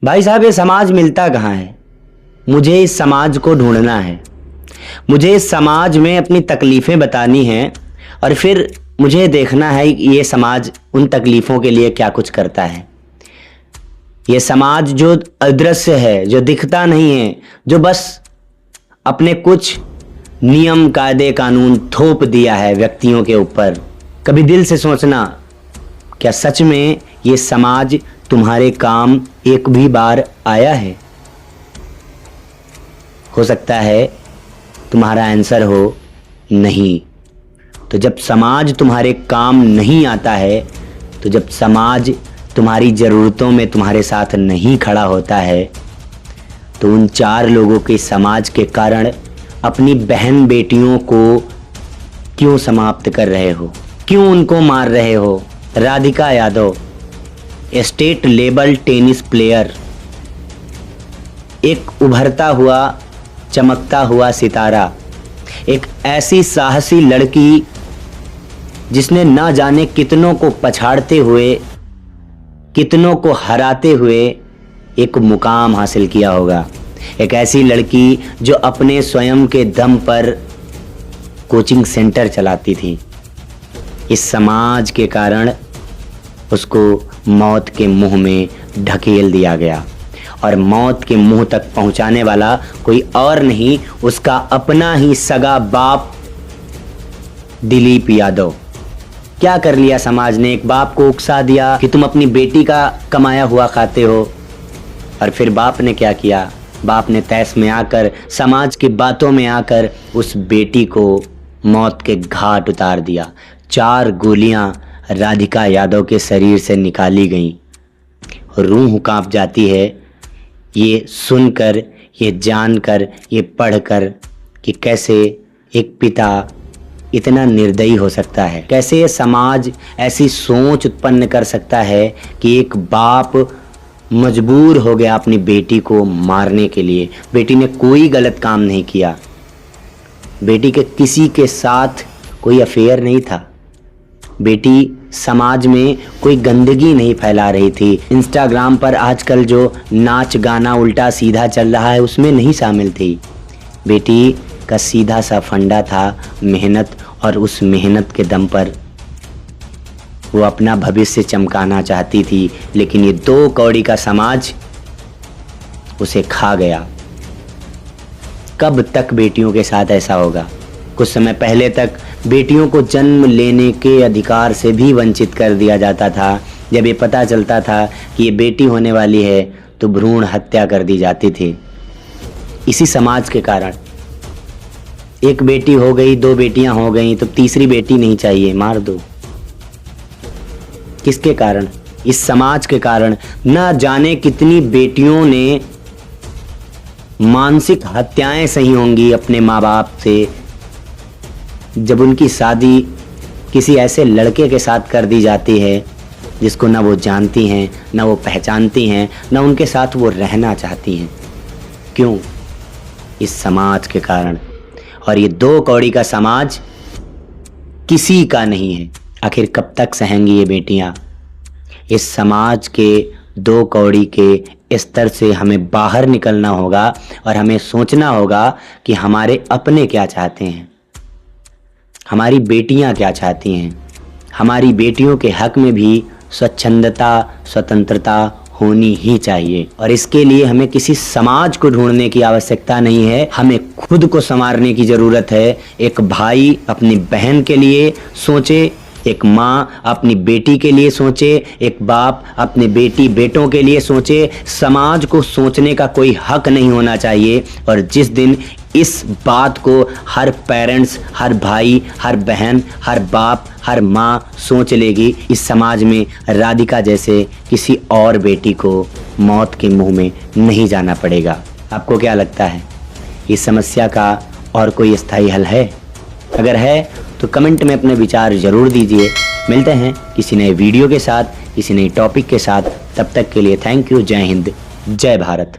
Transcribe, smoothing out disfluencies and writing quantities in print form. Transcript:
भाई साहब, ये समाज मिलता कहाँ है? मुझे इस समाज को ढूंढना है। मुझे इस समाज में अपनी तकलीफ़ें बतानी हैं और फिर मुझे देखना है कि ये समाज उन तकलीफ़ों के लिए क्या कुछ करता है। ये समाज जो अदृश्य है, जो दिखता नहीं है, जो बस अपने कुछ नियम कायदे कानून थोप दिया है व्यक्तियों के ऊपर। कभी दिल से सोचना, क्या सच में ये समाज तुम्हारे काम एक भी बार आया है? हो सकता है तुम्हारा आंसर हो नहीं। तो जब समाज तुम्हारे काम नहीं आता है, तो जब समाज तुम्हारी ज़रूरतों में तुम्हारे साथ नहीं खड़ा होता है, तो उन 4 लोगों के समाज के कारण अपनी बहन बेटियों को क्यों समाप्त कर रहे हो? क्यों उनको मार रहे हो? Radhika Yadav, state level tennis player, एक उभरता हुआ चमकता हुआ सितारा, एक ऐसी साहसी लड़की जिसने ना जाने कितनों को पछाड़ते हुए, कितनों को हराते हुए एक मुकाम हासिल किया होगा। एक ऐसी लड़की जो अपने स्वयं के दम पर कोचिंग सेंटर चलाती थी। इस समाज के कारण उसको मौत के मुंह में ढकेल दिया गया, और मौत के मुंह तक पहुंचाने वाला कोई और नहीं, उसका अपना ही सगा बाप दिलीप यादव। क्या कर लिया समाज ने? एक बाप को उकसा दिया कि तुम अपनी बेटी का कमाया हुआ खाते हो, और फिर बाप ने क्या किया? बाप ने तैस में आकर, समाज की बातों में आकर उस बेटी को मौत के घाट उतार दिया। 4 गोलियां राधिका यादव के शरीर से निकाली गईं। रूह कांप जाती है ये सुनकर, ये जानकर, ये पढ़कर कि कैसे एक पिता इतना निर्दयी हो सकता है, कैसे ये समाज ऐसी सोच उत्पन्न कर सकता है कि एक बाप मजबूर हो गया अपनी बेटी को मारने के लिए। बेटी ने कोई गलत काम नहीं किया, बेटी के किसी के साथ कोई अफेयर नहीं था, बेटी समाज में कोई गंदगी नहीं फैला रही थी। इंस्टाग्राम पर आजकल जो नाच गाना उल्टा सीधा चल रहा है उसमें नहीं शामिल थी। बेटी का सीधा सा फंडा था मेहनत, और उस मेहनत के दम पर वो अपना भविष्य चमकाना चाहती थी, लेकिन ये 2 कौड़ी का समाज उसे खा गया। कब तक बेटियों के साथ ऐसा होगा? कुछ समय पहले तक बेटियों को जन्म लेने के अधिकार से भी वंचित कर दिया जाता था। जब ये पता चलता था कि ये बेटी होने वाली है तो भ्रूण हत्या कर दी जाती थी। इसी समाज के कारण एक बेटी हो गई, 2 बेटियां हो गई, तो तीसरी बेटी नहीं चाहिए, मार दो। किसके कारण? इस समाज के कारण। ना जाने कितनी बेटियों ने मानसिक हत्याएं सही होंगी अपने माँ बाप से, जब उनकी शादी किसी ऐसे लड़के के साथ कर दी जाती है जिसको ना वो जानती हैं, ना वो पहचानती हैं, ना उनके साथ वो रहना चाहती हैं। क्यों? इस समाज के कारण। और ये 2 कौड़ी का समाज किसी का नहीं है। आखिर कब तक सहेंगी ये बेटियां? इस समाज के 2 कौड़ी के स्तर से हमें बाहर निकलना होगा, और हमें सोचना होगा कि हमारे अपने क्या चाहते हैं, हमारी बेटियां क्या चाहती हैं। हमारी बेटियों के हक में भी स्वच्छंदता, स्वतंत्रता होनी ही चाहिए, और इसके लिए हमें किसी समाज को ढूंढने की आवश्यकता नहीं है, हमें खुद को संवारने की ज़रूरत है। एक भाई अपनी बहन के लिए सोचे, एक माँ अपनी बेटी के लिए सोचे, एक बाप अपने बेटी बेटों के लिए सोचे। समाज को सोचने का कोई हक नहीं होना चाहिए, और जिस दिन इस बात को हर पेरेंट्स, हर भाई, हर बहन, हर बाप, हर माँ सोच लेगी, इस समाज में राधिका जैसे किसी और बेटी को मौत के मुंह में नहीं जाना पड़ेगा। आपको क्या लगता है, इस समस्या का और कोई स्थायी हल है? अगर है तो कमेंट में अपने विचार ज़रूर दीजिए। मिलते हैं किसी नए वीडियो के साथ, किसी नए टॉपिक के साथ। तब तक के लिए थैंक यू। जय हिंद, जय भारत।